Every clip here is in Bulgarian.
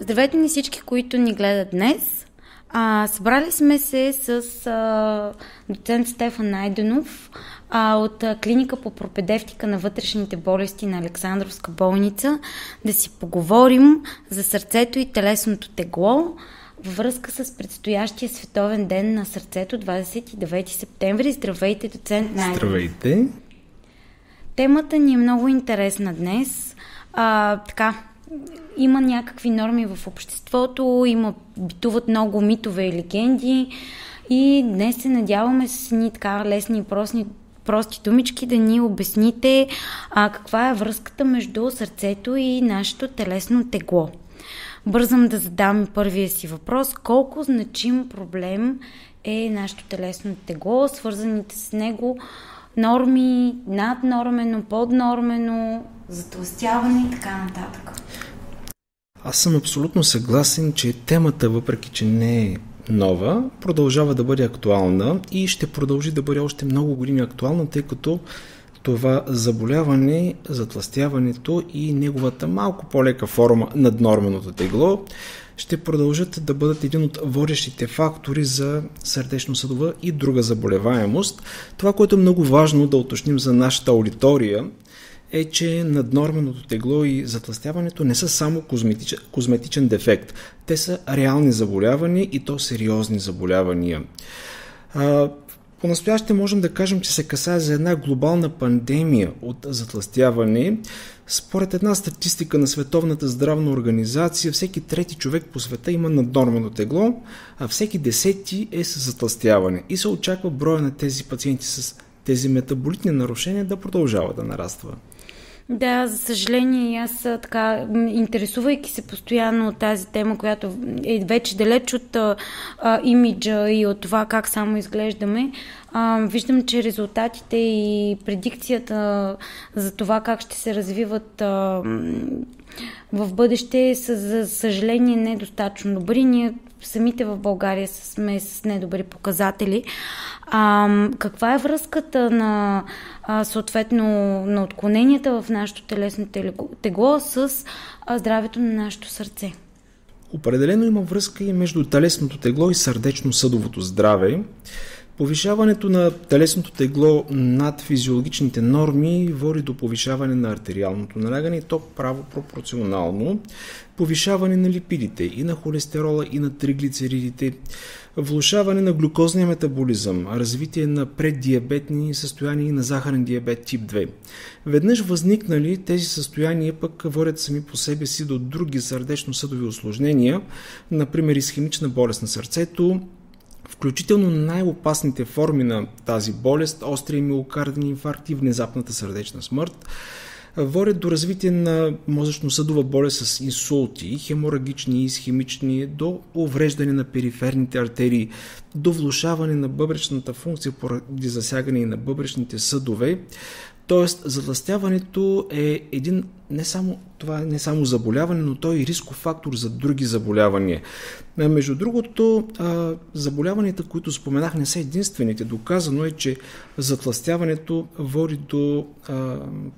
Здравейте ни всички, които ни гледат днес. Събрали сме се с доцент Стефан Найденов от клиника по пропедевтика на вътрешните болести на Александровска болница да си поговорим за сърцето и телесното тегло във връзка с предстоящия Световен ден на сърцето 29 септември. Здравейте, доцент Найденов. Здравейте! Темата ни е много интересна днес. Има някакви норми в обществото, битуват много митове и легенди и днес се надяваме с едни така лесни и прости думички да ни обясните каква е връзката между сърцето и нашето телесно тегло. Бързам да задам първия си въпрос. Колко значим проблем е нашето телесно тегло, свързаните с него норми, наднормено, поднормено, затлъстяване и така нататък? Аз съм абсолютно съгласен, че темата, въпреки че не е нова, продължава да бъде актуална и ще продължи да бъде още много години актуална, тъй като това заболяване, затлъстяването и неговата малко по-лека форма, наднорменото тегло, ще продължат да бъдат един от водещите фактори за сърдечно-съдова и друга заболеваемост. Това, което е много важно да уточним за нашата аудитория, е, че наднорменото тегло и затлъстяването не са само козметичен дефект. Те са реални заболявания и то сериозни заболявания. По-настояще можем да кажем, че се касае за една глобална пандемия от затлъстяване. Според една статистика на Световната здравна организация, всеки трети човек по света има наднормено тегло, а всеки 10 е с затлъстяване. И се очаква броя на тези пациенти с тези метаболитни нарушения да продължава да нараства. Да, за съжаление, аз така, интересувайки се постоянно от тази тема, която е вече далеч от имиджа и от това как само изглеждаме, виждам, че резултатите и предикцията за това как ще се развиват в бъдеще са, за съжаление, недостатъчно добри. Ние самите в България сме с недобри показатели. Каква е връзката на съответно на отклоненията в нашето телесно тегло с здравето на нашето сърце? Определено има връзка и между телесното тегло и сърдечно-съдовото здраве. Повишаването на телесното тегло над физиологичните норми води до повишаване на артериалното налягане и то право пропорционално, повишаване на липидите и на холестерола и на триглицеридите, влошаване на глюкозния метаболизъм, развитие на преддиабетни състояния и на захарен диабет тип 2. Веднъж възникнали, тези състояния пък водят сами по себе си до други сърдечно-съдови усложнения, например исхемична болест на сърцето, включително най-опасните форми на тази болест, острия миокарден инфаркт и внезапната сърдечна смърт, водят до развитие на мозъчно-съдова болест с инсулти, хеморагични и исхемични, до увреждане на периферните артерии, до влошаване на бъбречната функция поради засягане и на бъбречните съдове. Тоест, затлъстяването е това не само заболяване, но то е и рисков фактор за други заболявания. Между другото, заболяванията, които споменах, не са единствените. Доказано е, че затлъстяването води до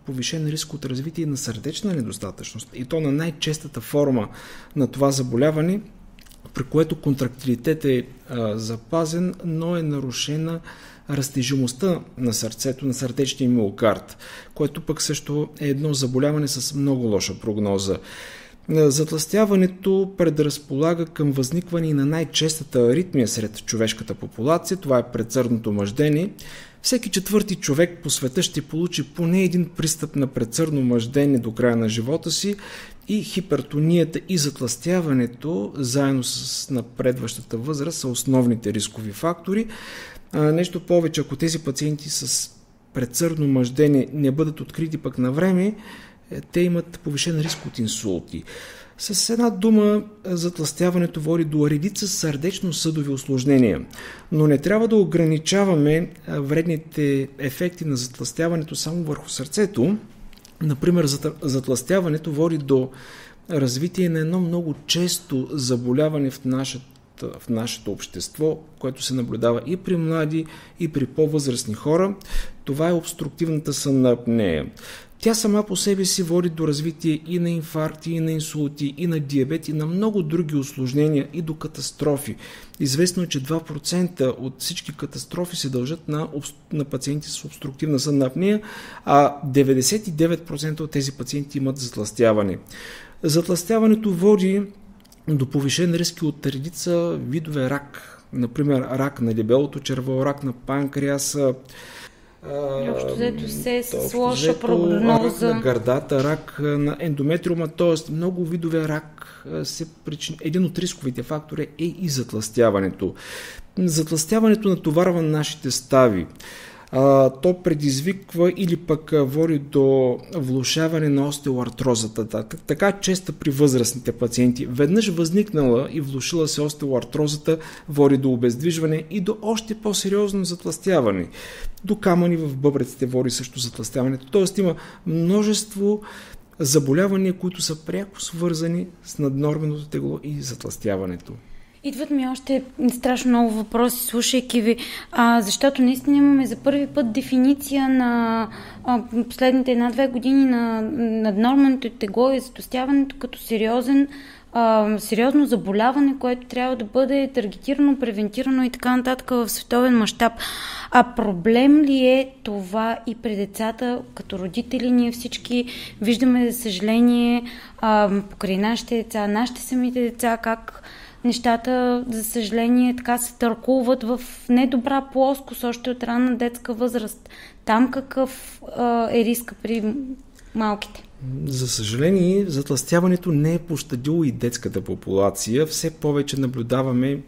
повишен риск от развитие на сърдечна недостатъчност. И то на най-честата форма на това заболяване, при което контрактилитет е запазен, но е нарушена разтежимостта на сърцето, на сърдечния миокард, което пък също е едно заболяване с много лоша прогноза. Затлъстяването предразполага към възникване на най-честата аритмия сред човешката популация, това е предсърдното мъждение. Всеки четвърти човек по света ще получи поне един пристъп на предсърдно мъждение до края на живота си и хипертонията и затлъстяването, заедно с напредващата възраст, са основните рискови фактори. Нещо повече, ако тези пациенти с предсърдно мъждение не бъдат открити пък на време, те имат повишен риск от инсулти. С една дума, затлъстяването води до редица сърдечно-съдови усложнения, но не трябва да ограничаваме вредните ефекти на затлъстяването само върху сърцето. Например, затлъстяването води до развитие на едно много често заболяване в в нашето общество, което се наблюдава и при млади, и при по-възрастни хора. Това е обструктивната сънна апнея. Тя сама по себе си води до развитие и на инфаркти, и на инсулти, и на диабет, и на много други усложнения, и до катастрофи. Известно е, че 2% от всички катастрофи се дължат на пациенти с обструктивна сънна апнея, а 99% от тези пациенти имат затлъстяване. Затлъстяването води до повишен риск от редица видове рак. Например, рак на дебелото черво, рак на панкреаса, общо взето се с лоша прогноза. Рак на гърдата, рак на ендометриума, т.е. много видове рак един от рисковите фактори е и затлъстяването. Затлъстяването натоварва нашите стави. То предизвиква или пък води до влошаване на остеоартрозата. Така често при възрастните пациенти. Веднъж възникнала и влошила се остеоартрозата води до обездвижване и до още по-сериозно затлъстяване. До камъни в бъбреците води също затлъстяването. Тоест има множество заболявания, които са пряко свързани с наднорменото тегло и затлъстяването. Идват ми още страшно много въпроси, слушайки ви, защото наистина имаме за първи път дефиниция на последните 1-2 години на наднорменото тегло и затлъстяването като сериозно заболяване, което трябва да бъде таргетирано, превентирано и така нататък в световен мащаб. А проблем ли е това и при децата? Като родители ние всички виждаме, за съжаление, покрай нашите деца, нашите самите деца, как нещата, за съжаление, така се тълкуват в недобра плоскост още от ранна детска възраст. Там какъв е риска при малките? За съжаление, затлъстяването не е пощадило и детската популация. Все повече наблюдаваме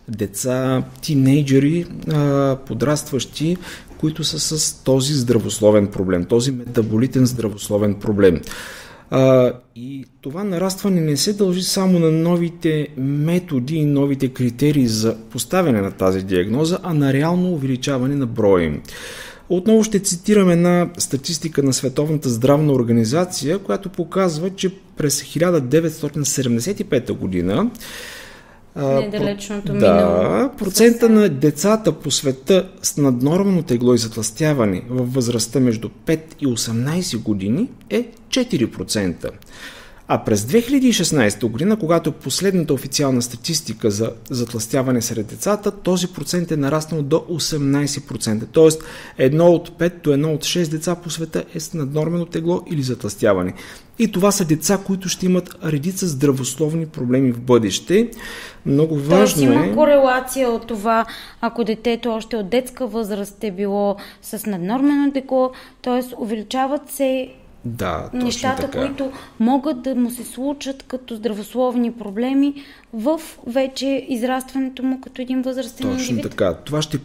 деца, тинейджери, подрастващи, които са с този здравословен проблем, този метаболитен здравословен проблем. И това нарастване не се дължи само на новите методи и новите критерии за поставяне на тази диагноза, а на реално увеличаване на броя им. Отново ще цитирам една статистика на Световната здравна организация, която показва, че през 1975 година недалечното минало. Процента на децата по света с наднормено тегло и затлъстяване във възрастта между 5 и 18 години е 4%. А през 2016 година, когато е последната официална статистика за затлъстяване сред децата, този процент е нараснал до 18%. Тоест, 1 от 5 до 1 от 6 деца по света е с наднормено тегло или затлъстяване. И това са деца, които ще имат редица здравословни проблеми в бъдеще. Много важно е... има корелация от това, ако детето още от детска възраст е било с наднормено тегло, т.е. увеличават се нещата, които могат да му се случат като здравословни проблеми в вече израстването му като един възрастен индивид. Точно така. Това ще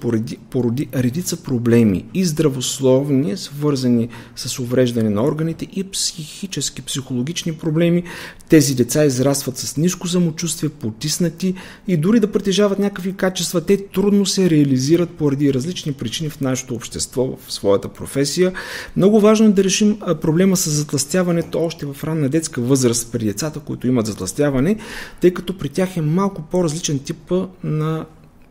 породи редица проблеми и здравословни, свързани с увреждане на органите, и психически, психологични проблеми. Тези деца израстват с ниско самочувствие, потиснати и дори да притежават някакви качества, те трудно се реализират поради различни причини в нашето общество, в своята професия. Много важно е да решим проблема с затлъстяването още в ранна детска възраст при децата, които имат затлъстяване, тъй като при тях е малко по-различен тип на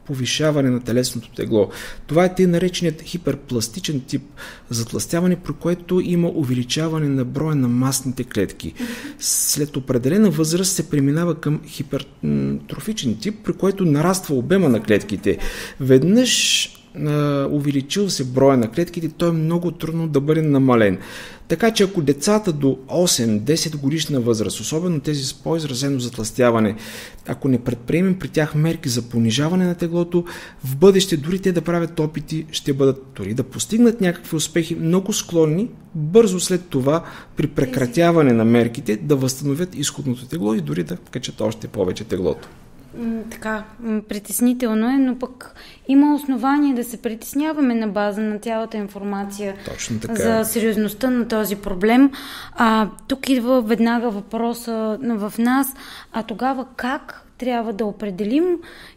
повишаване на телесното тегло. Това е тъй нареченият хиперпластичен тип затлъстяване, при което има увеличаване на броя на масните клетки. След определена възраст се преминава към хипертрофичен тип, при който нараства обема на клетките. Веднъж увеличил се броя на клетките, то е много трудно да бъде намален. Така че ако децата до 8-10 годишна възраст, особено тези с по-изразено затлъстяване, ако не предприемем при тях мерки за понижаване на теглото, в бъдеще дори те да правят опити, ще бъдат дори да постигнат някакви успехи, много склонни бързо след това при прекратяване на мерките да възстановят изходното тегло и дори да качат още повече теглото. Така, притеснително е, но пък има основание да се притесняваме на база на цялата информация за сериозността на този проблем. Тук идва веднага въпроса в нас, а тогава как трябва да определим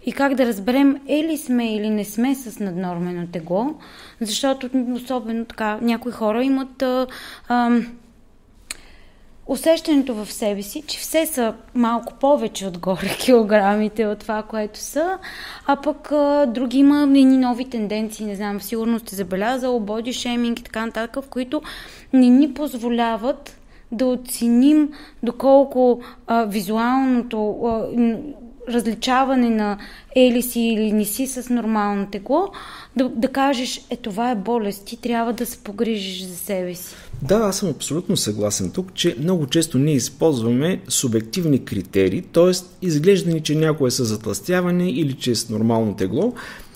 и как да разберем ли сме или не сме с наднормено тегло, защото особено така някои хора имат усещането в себе си, че все са малко повече отгоре килограмите от това, което са, а пък други има едни нови тенденции, не знам, сигурно сте забелязал, боди шейминг и така нататък, в които не ни позволяват да оценим доколко визуалното различаване на ели си или не си с нормално тегло, да кажеш, това е болест, ти трябва да се погрижиш за себе си. Да, аз съм абсолютно съгласен тук, че много често ние използваме субективни критерии, т.е. изглежда ни, че някое е с затлъстяване или че е с нормално тегло,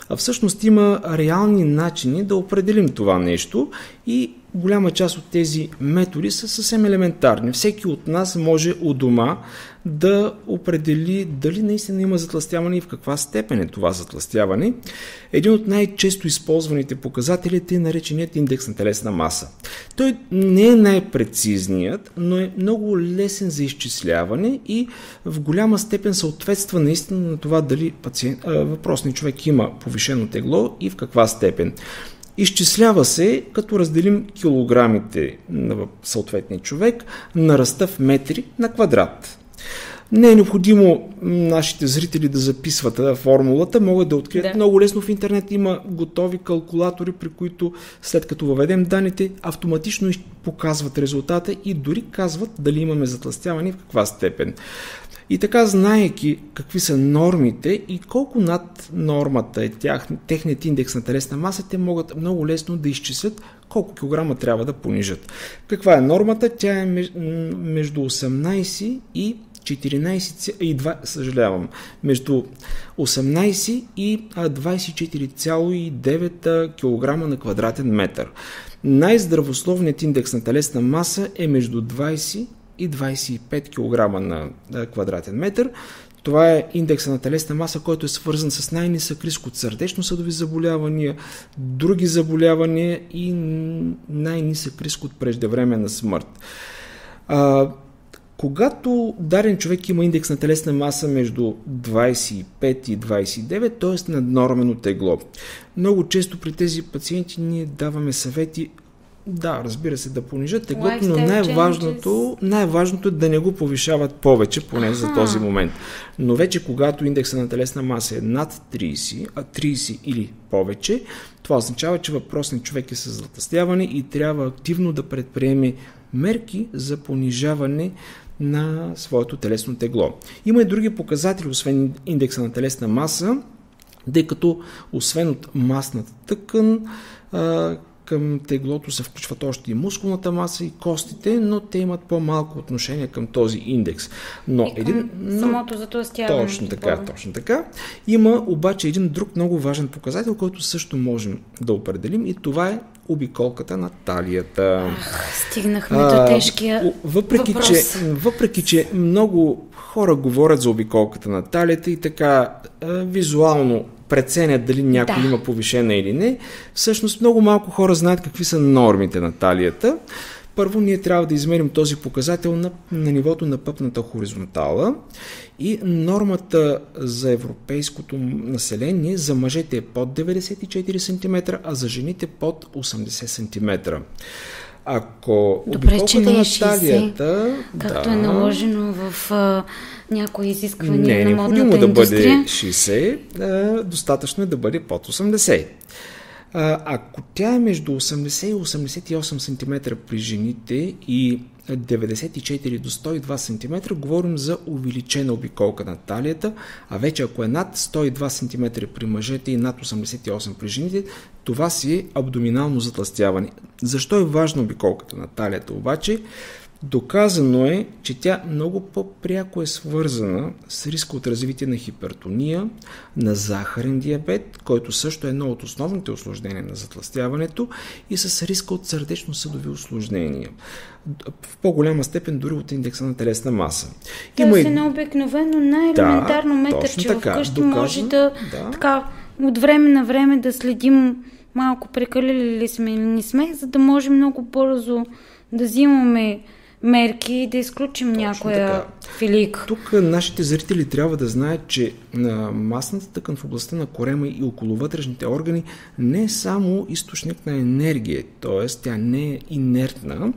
а всъщност има реални начини да определим това нещо и голяма част от тези методи са съвсем елементарни. Всеки от нас може у дома да определи дали наистина има затлъстяване и в каква степен е това затлъстяване. Един от най-често използваните показатели е нареченият индекс на телесна маса. Той не е най-прецизният, но е много лесен за изчисляване и в голяма степен съответства наистина на това дали въпросният човек има повишено тегло и в каква степен. Изчислява се, като разделим килограмите на съответния човек на ръста в метри на квадрат. Не е необходимо нашите зрители да записват формулата, могат да открият много лесно в интернет. Има готови калкулатори, при които след като въведем данните, автоматично показват резултата и дори казват дали имаме затлъстяване и в каква степен. И така, знаейки какви са нормите и колко над нормата е техният индекс на телесна маса, те могат много лесно да изчислят колко килограма трябва да понижат. Каква е нормата? Тя е между 18 и 14, между 18 и 24,9 кг на квадратен метър. Най-здравословният индекс на телесна маса е между 20 и 25 кг на квадратен метър. Това е индекса на телесна маса, който е свързан с най-нисък риск от сърдечно-съдови заболявания, други заболявания и най-нисък риск от преждевременна смърт. Когато даден човек има индекс на телесна маса между 25 и 29, т.е. наднормено тегло, много често при тези пациенти ние даваме съвети, да, разбира се, да понижат теглото, но най-важното е да не го повишават повече, поне за този момент. Но вече когато индекса на телесна маса е над 30 или повече, това означава, че въпросният човек е с затлъстяване и трябва активно да предприеме мерки за понижаване на своето телесно тегло. Има и други показатели, освен индекса на телесна маса, тъй като освен от масната тъкан, към теглото се включват още и мускулната маса и костите, но те имат по-малко отношение към този индекс. Но самото затлъстяване. Точно така. Има обаче един друг много важен показател, който също можем да определим и това е обиколката на талията. Стигнахме до тежкия въпрос. Въпреки, че много хора говорят за обиколката на талията и така визуално преценят дали някой има повишена или не, всъщност много малко хора знаят какви са нормите на талията. Първо ние трябва да измерим този показател на нивото на пъпната хоризонтала и нормата за европейското население за мъжете е под 94 см, а за жените под 80 см. Ако обиколката на талията... Както е наложено в някои изисквания на модната индустрия. Не е необходимо да бъде 60, достатъчно е да бъде под 80. Ако тя е между 80 и 88 см при жените и 94 до 102 см, говорим за увеличена обиколка на талията, а вече ако е над 102 см при мъжете и над 88 при жените, това си е абдоминално затлъстяване. Защо е важна обиколката на талията обаче? Доказано е, че тя много по-пряко е свързана с риска от развитие на хипертония, на захарен диабет, който също е едно от основните усложнения на затлъстяването, и с риска от сърдечно-съдови усложнения. В по-голяма степен дори от индекса на телесна маса. Тоест едно обикновено най-елементарно метърче вкъщи може така, от време на време да следим малко прекалили ли сме или не сме, за да можем много бързо да взимаме мерки и да изключим някоя филийка. Тук нашите зрители трябва да знаят, че масната тъкан в областта на корема и около вътрешните органи не е само източник на енергия, т.е. тя не е инертна,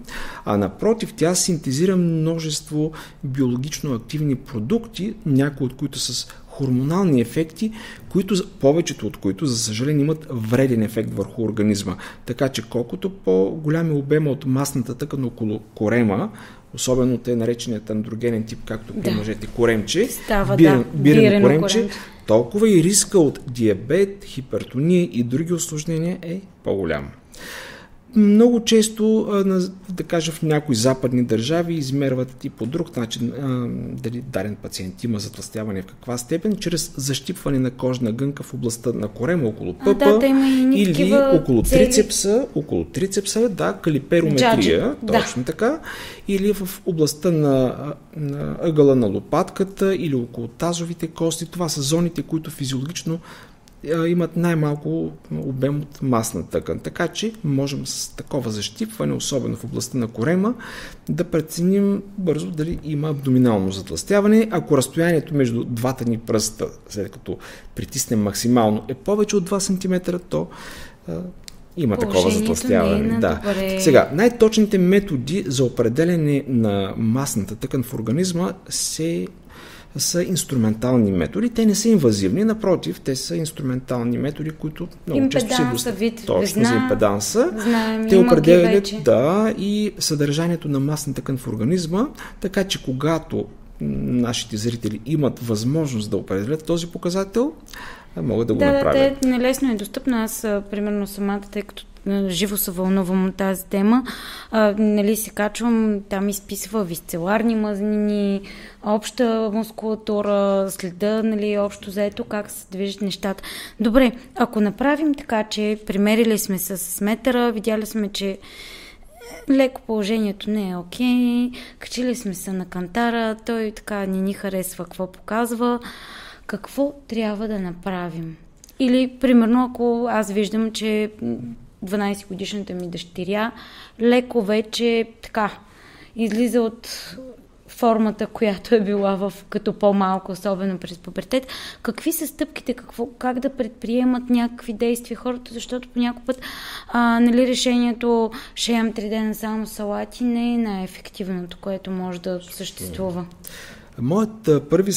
а напротив, тя синтезира множество биологично активни продукти, някои от които с хормонални ефекти, повечето от които, за съжаление, имат вреден ефект върху организма. Така че колкото по-голям е обема от масната тъкан около корема, особено те нареченият андрогенен тип, както при мъжете коремче, бирено коремче, толкова и риска от диабет, хипертония и други усложнения е по-голям. Много често, да кажа, в някои западни държави измерват и по друг начин дали даден пациент има затлъстяване в каква степен, чрез защипване на кожна гънка в областта на корема, около пъпа или около трицепса, калиперометрия, точно така, или в областта на ъгъла на лопатката или около тазовите кости. Това са зоните, които физиологично имат най-малко обем от масна тъкан. Така че можем с такова защипване, особено в областта на корема, да преценим бързо дали има абдоминално затлъстяване. Ако разстоянието между двата ни пръста, след като притиснем максимално, е повече от 2 см, то има такова затлъстяване. Сега, най-точните методи за определяне на масната тъкан в организма са инструментални методи. Те не са инвазивни, напротив, те са инструментални методи, които много често се достъпват. Точно за импеданса. Те определят и съдържанието на масна тъкан в организма, така че когато нашите зрители имат възможност да определят този показател, могат да го направят. Да, нелесно е достъпно. Аз, примерно, самата, тъй като живо се вълнувам от тази тема, се качвам, там изписва висцеларни мазнини, обща мускулатура, следа, общо заето как се движат нещата. Добре, ако направим така, че примерили сме с метъра, видяли сме, че леко положението не е окей, качили сме се на кантара, той така не ни харесва какво показва, какво трябва да направим? Или, примерно, ако аз виждам, че 12-годишната ми дъщеря леко вече така излиза от формата, която е била като по-малко, особено през пубертет. Какви са стъпките, как да предприемат някакви действия хората, защото по някой път решението ще ям 3 дена само салати не е най-ефективното, което може да съществува. Моят първи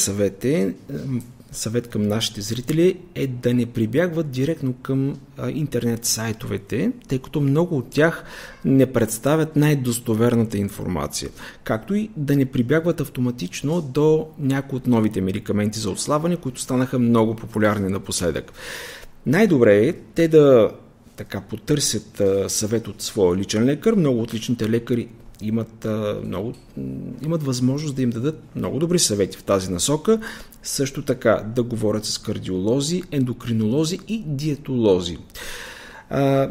съвет към нашите зрители е да не прибягват директно към интернет сайтовете, тъй като много от тях не представят най-достоверната информация, както и да не прибягват автоматично до някои от новите медикаменти за отслабване, които станаха много популярни напоследък. Най-добре е те да потърсят съвет от своя личен лекар. Много от личните лекари имат възможност да им дадат много добри съвети в тази насока. Също така да говорят с кардиолози, ендокринолози и диетолози.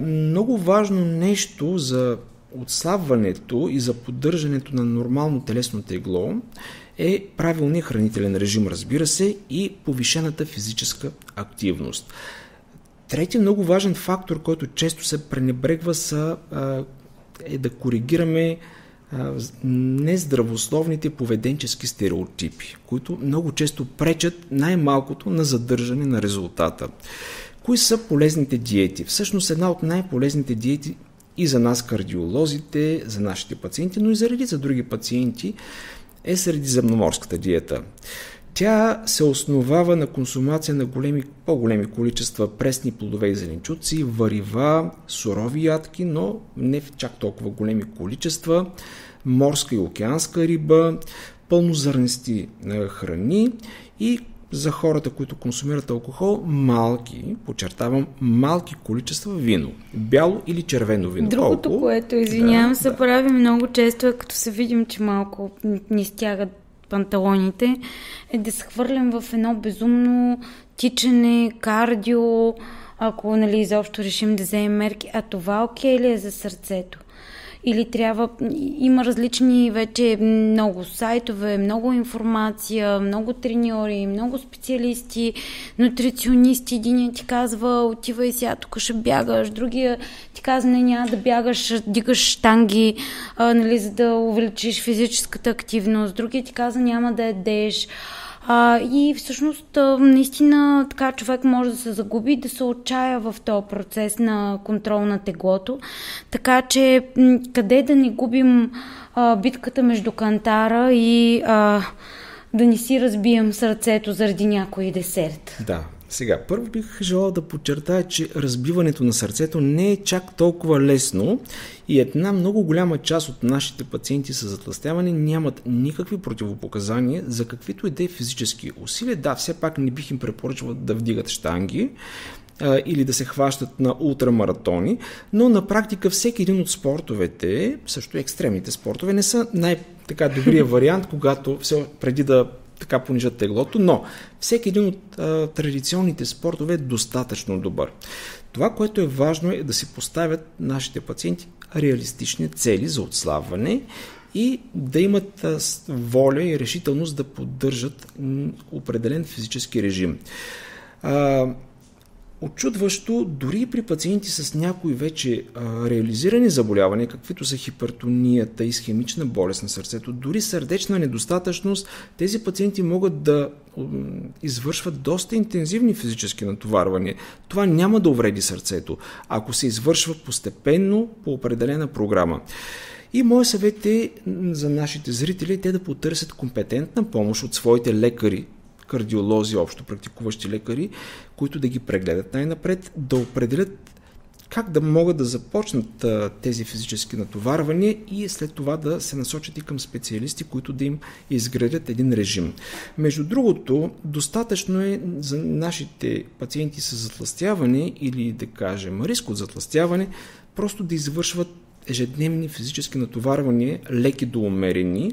Много важно нещо за отслабването и за поддържането на нормално телесно тегло е правилният хранителен режим, разбира се, и повишената физическа активност. Трети много важен фактор, който често се пренебрегва, е да коригираме нездравословните поведенчески стереотипи, които много често пречат най-малкото на задържане на резултата. Кои са полезните диети? Всъщност една от най-полезните диети и за нас кардиолозите, за нашите пациенти, но и за редица други пациенти е средиземноморската диета. Тя се основава на консумация на по-големи количества пресни плодове и зеленчуци, варива, сурови ядки, но не в чак толкова големи количества, морска и океанска риба, пълнозърнести храни и за хората, които консумират алкохол, подчертавам, малки количества вино. Бяло или червено вино. Другото, което, се прави много често, е като се видим, че малко ни стягат панталоните, е да се хвърлям в едно безумно тичане, кардио, ако изобщо решим да вземем мерки. А това окей ли е за сърцето? или трябва... Има различни вече много сайтове, много информация, много треньори, много специалисти, нутриционисти. Единият ти казва, отивай сега, тук ще бягаш, другия ти казва, не, няма да бягаш, дигаш щанги, нали, за да увеличиш физическата активност, другия ти казва, няма да ядеш. И всъщност наистина така човек може да се загуби, да се отчая в този процес на контрол на теглото. Така че къде да не губим битката между кантара и да не си разбием сърцето заради някой десерт. Да. Сега, първо бих желал да подчертая, че разбиването на сърцето не е чак толкова лесно и една много голяма част от нашите пациенти с затлъстяване нямат никакви противопоказания за каквито и да е физически усилия. Да, все пак не бих им препоръчвал да вдигат щанги или да се хващат на ултрамаратони, но на практика всеки един от спортовете, също екстремните спортове, не са най-добрия вариант, когато преди да така понижат теглото, но всеки един от традиционните спортове е достатъчно добър. Това, което е важно, е да си поставят нашите пациенти реалистични цели за отслабване и да имат воля и решителност да поддържат определен физически режим. Отчудващо, дори при пациенти с някои вече реализирани заболявания, каквито са хипертонията, исхемична болест на сърцето, дори сърдечна недостатъчност, тези пациенти могат да извършват доста интензивни физически натоварвания. Това няма да увреди сърцето, ако се извършва постепенно по определена програма. И моят съвет е за нашите зрители те да потърсят компетентна помощ от своите лекари, кардиолози, общо практикуващи лекари, които да ги прегледат най-напред, да определят как да могат да започнат тези физически натоварвания и след това да се насочат и към специалисти, които да им изградят един режим. Между другото, достатъчно е за нашите пациенти с затлъстяване или да кажем риск от затлъстяване, просто да извършват ежедневни физически натоварвания, леки до умерени,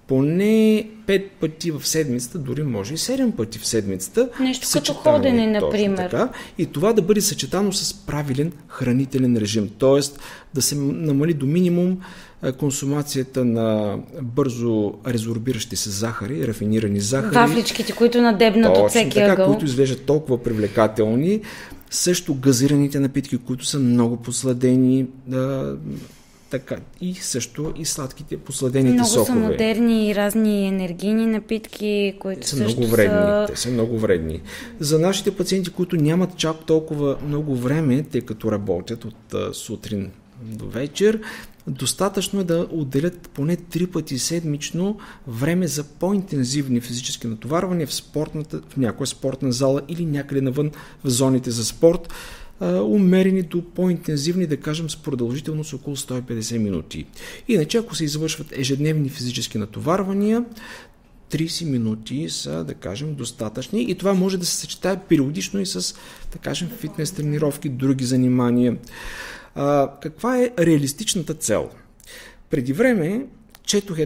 поне 5 пъти в седмицата, дори може и 7 пъти в седмицата. Нещо като ходене, например. Така, и това да бъде съчетано с правилен хранителен режим, т.е. да се намали до минимум консумацията на бързо резорбиращи се захари, рафинирани захари. Вафличките, които надебнат от всеки ъгъл. Които изглеждат толкова привлекателни. Също газираните напитки, които са много посладени, така, и също и сладките, посладените много сокове. Много са модерни и разни енергийни напитки, които са също много вредни. Те са много вредни. За нашите пациенти, които нямат чак толкова много време, тъй като работят от сутрин до вечер, достатъчно е да отделят поне 3 пъти седмично време за по-интензивни физически натоварвания в някоя спортна зала или някъде навън в зоните за спорт, умерени до по-интензивни, да кажем, с продължителност около 150 минути. Иначе, ако се извършват ежедневни физически натоварвания, 30 минути са, да кажем, достатъчни и това може да се съчетае периодично и с, да кажем, фитнес тренировки, други занимания. Каква е реалистичната цел? Преди време четох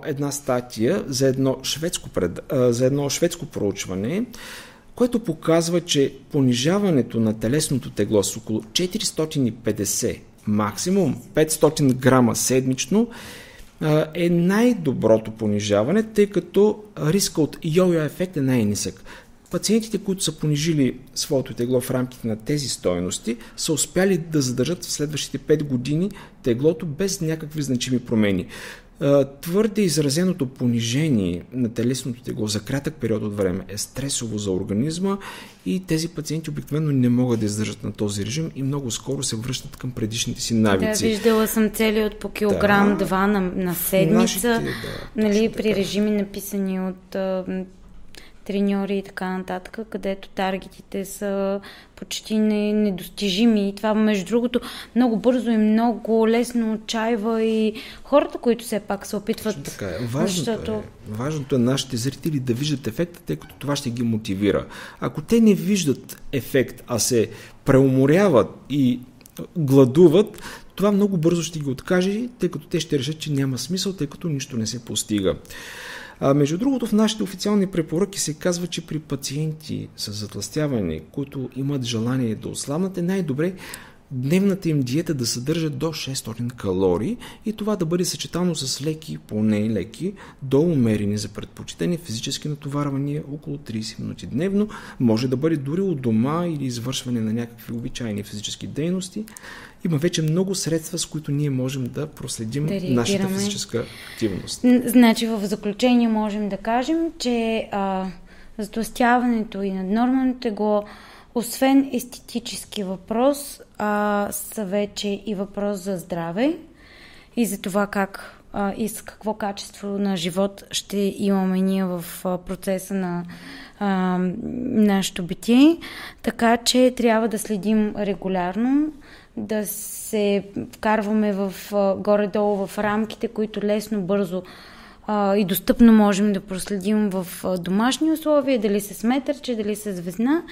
една статия за едно шведско проучване, което показва, че понижаването на телесното тегло с около 450, максимум 500 грама седмично е най-доброто понижаване, тъй като риска от йо-йо ефект е най-нисък. Пациентите, които са понижили своето тегло в рамките на тези стойности, са успяли да задържат в следващите 5 години теглото без някакви значими промени. Твърде изразеното понижение на телесното тегло за кратък период от време е стресово за организма и тези пациенти обикновено не могат да издържат на този режим и много скоро се връщат към предишните си навици. Да, виждала съм цели от по килограм-2 на седмица, нали, при режими написани от треньори и така нататък, където таргетите са почти недостижими. И това, между другото, много бързо и много лесно отчаива и хората, които все пак се опитват. Така е. Важното е нашите зрители да виждат ефекта, тъй като това ще ги мотивира. Ако те не виждат ефект, а се преуморяват и гладуват, това много бързо ще ги откаже, тъй като те ще решат, че няма смисъл, тъй като нищо не се постига. Между другото, в нашите официални препоръки се казва, че при пациенти с затлъстяване, които имат желание да ослабнат, е най-добре дневната им диета да съдържа до 600 калории и това да бъде съчетано с леки, поне леки, до умерени за предпочитане физически натоварвания около 30 минути дневно. Може да бъде дори от дома или извършване на някакви обичайни физически дейности. Има вече много средства, с които ние можем да проследим нашата физическа активност. Значи в заключение можем да кажем, че затлъстяването и наднормено тегло, освен естетически въпрос, са вече и въпрос за здраве и за това как и с какво качество на живот ще имаме ние в процеса на нашето битие. Така че трябва да следим регулярно, да се вкарваме горе-долу в рамките, които лесно, бързо и достъпно можем да проследим в домашни условия, дали с метърче, дали с везна,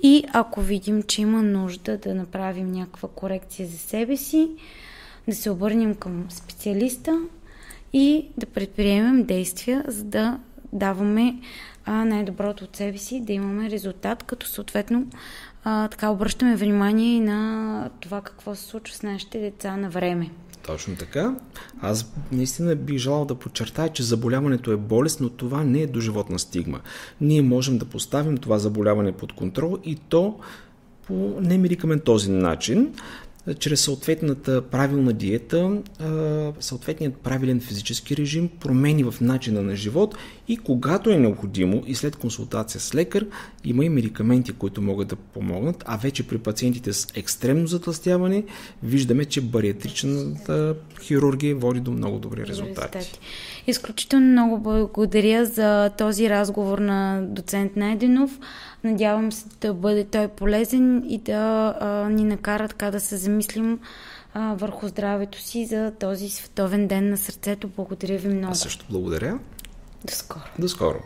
и ако видим, че има нужда да направим някаква корекция за себе си, да се обърнем към специалиста и да предприемем действия, за да даваме най-доброто от себе си, да имаме резултат, като съответно така обръщаме внимание и на това какво се случва с нашите деца на време. Точно така. Аз наистина бих желал да подчертая, че заболяването е болест, но това не е доживотна стигма. Ние можем да поставим това заболяване под контрол и то по немедикаментозен начин, чрез съответната правилна диета, съответният правилен физически режим, промени в начина на живот и когато е необходимо и след консултация с лекар, има и медикаменти, които могат да помогнат, а вече при пациентите с екстремно затлъстяване виждаме, че бариатричната хирургия води до много добри резултати. Изключително много благодаря за този разговор на доцент Найденов. Надявам се да бъде той полезен и да ни накара така да се замислим върху здравето си за този Световен ден на сърцето. Благодаря ви много. Аз също благодаря. До скоро. До скоро.